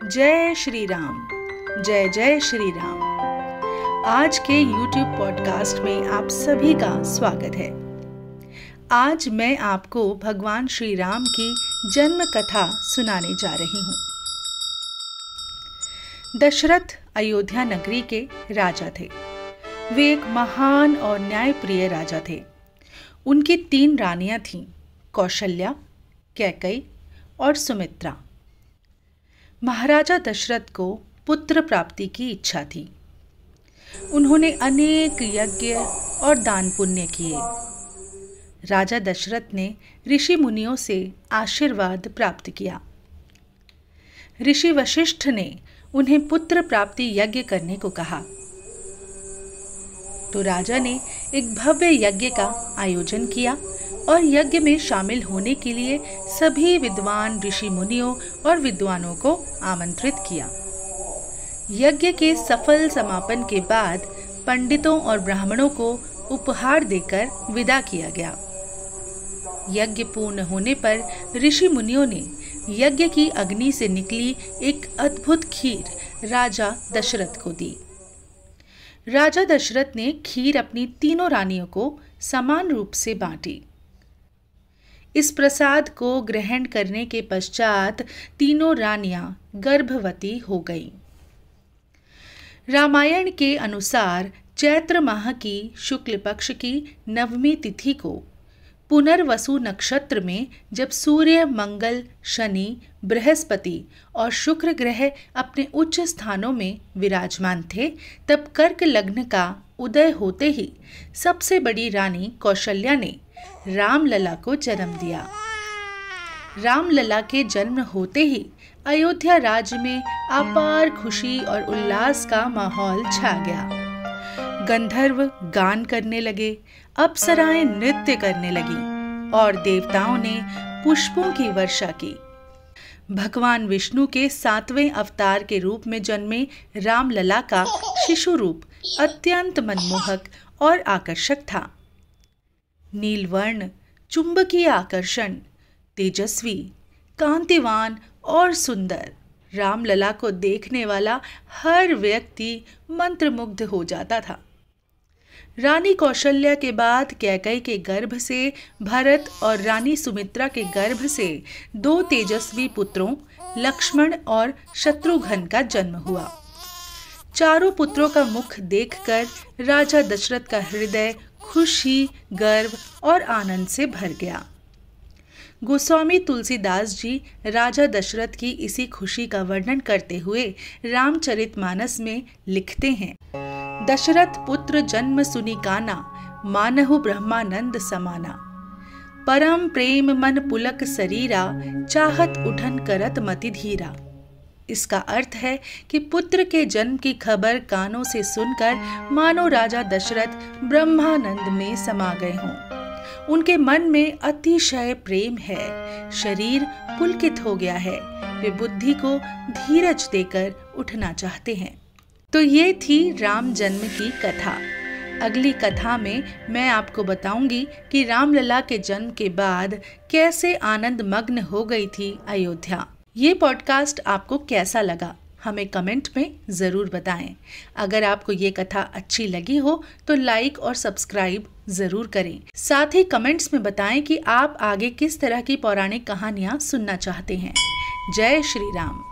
जय श्री राम, जय जय श्री राम। आज के YouTube पॉडकास्ट में आप सभी का स्वागत है। आज मैं आपको भगवान श्री राम की जन्म कथा सुनाने जा रही हूँ। दशरथ अयोध्या नगरी के राजा थे। वे एक महान और न्यायप्रिय राजा थे। उनकी 3 रानियां थीं, कौशल्या, कैकई और सुमित्रा। महाराजा दशरथ को पुत्र प्राप्ति की इच्छा थी। उन्होंने अनेक यज्ञ और दान पुण्य किए। राजा दशरथ ने ऋषि मुनियों से आशीर्वाद प्राप्त किया। ऋषि वशिष्ठ ने उन्हें पुत्र प्राप्ति यज्ञ करने को कहा, तो राजा ने एक भव्य यज्ञ का आयोजन किया और यज्ञ में शामिल होने के लिए सभी विद्वान ऋषि मुनियों और विद्वानों को आमंत्रित किया। यज्ञ के सफल समापन के बाद पंडितों और ब्राह्मणों को उपहार देकर विदा किया गया। यज्ञ पूर्ण होने पर ऋषि मुनियों ने यज्ञ की अग्नि से निकली एक अद्भुत खीर राजा दशरथ को दी। राजा दशरथ ने खीर अपनी 3 रानियों को समान रूप से बांटी। इस प्रसाद को ग्रहण करने के पश्चात 3 रानियां गर्भवती हो गईं। रामायण के अनुसार चैत्र माह की शुक्ल पक्ष की 9वीं तिथि को पुनर्वसु नक्षत्र में जब सूर्य, मंगल, शनि, बृहस्पति और शुक्र ग्रह अपने उच्च स्थानों में विराजमान थे, तब कर्क लग्न का उदय होते ही सबसे बड़ी रानी कौशल्या ने रामलला को जन्म दिया। रामलला के जन्म होते ही अयोध्या राज्य में अपार खुशी और उल्लास का माहौल छा गया। गंधर्व गान करने लगे, अप्सराएं नृत्य करने लगीं और देवताओं ने पुष्पों की वर्षा की। भगवान विष्णु के 7वें अवतार के रूप में जन्मे रामलला का शिशु रूप अत्यंत मनमोहक और आकर्षक था। नीलवर्ण, चुंबकीय आकर्षण, तेजस्वी, कांतिवान और सुंदर रामलला को देखने वाला हर व्यक्ति मंत्रमुग्ध हो जाता था। रानी कौशल्या के बाद कैकई के गर्भ से भरत और रानी सुमित्रा के गर्भ से 2 तेजस्वी पुत्रों लक्ष्मण और शत्रुघ्न का जन्म हुआ। चारों पुत्रों का मुख देखकर राजा दशरथ का हृदय खुशी, गर्व और आनंद से भर गया। गोस्वामी तुलसीदास जी राजा दशरथ की इसी खुशी का वर्णन करते हुए रामचरितमानस में लिखते हैं, दशरथ पुत्र जन्म सुनि काना, मानहु ब्रह्मानंद समाना। परम प्रेम मन पुलक शरीरा, चाहत उठन करत मति धीरा। इसका अर्थ है कि पुत्र के जन्म की खबर कानों से सुनकर मानो राजा दशरथ ब्रह्मानंद में समा गए हों। उनके मन में अतिशय प्रेम है, शरीर पुलकित हो गया है, वे बुद्धि को धीरज देकर उठना चाहते हैं। तो ये थी राम जन्म की कथा। अगली कथा में मैं आपको बताऊंगी कि रामलला के जन्म के बाद कैसे आनंद मग्न हो गई थी अयोध्या। ये पॉडकास्ट आपको कैसा लगा हमें कमेंट में ज़रूर बताएं। अगर आपको ये कथा अच्छी लगी हो तो लाइक और सब्सक्राइब ज़रूर करें। साथ ही कमेंट्स में बताएं कि आप आगे किस तरह की पौराणिक कहानियाँ सुनना चाहते हैं। जय श्री राम।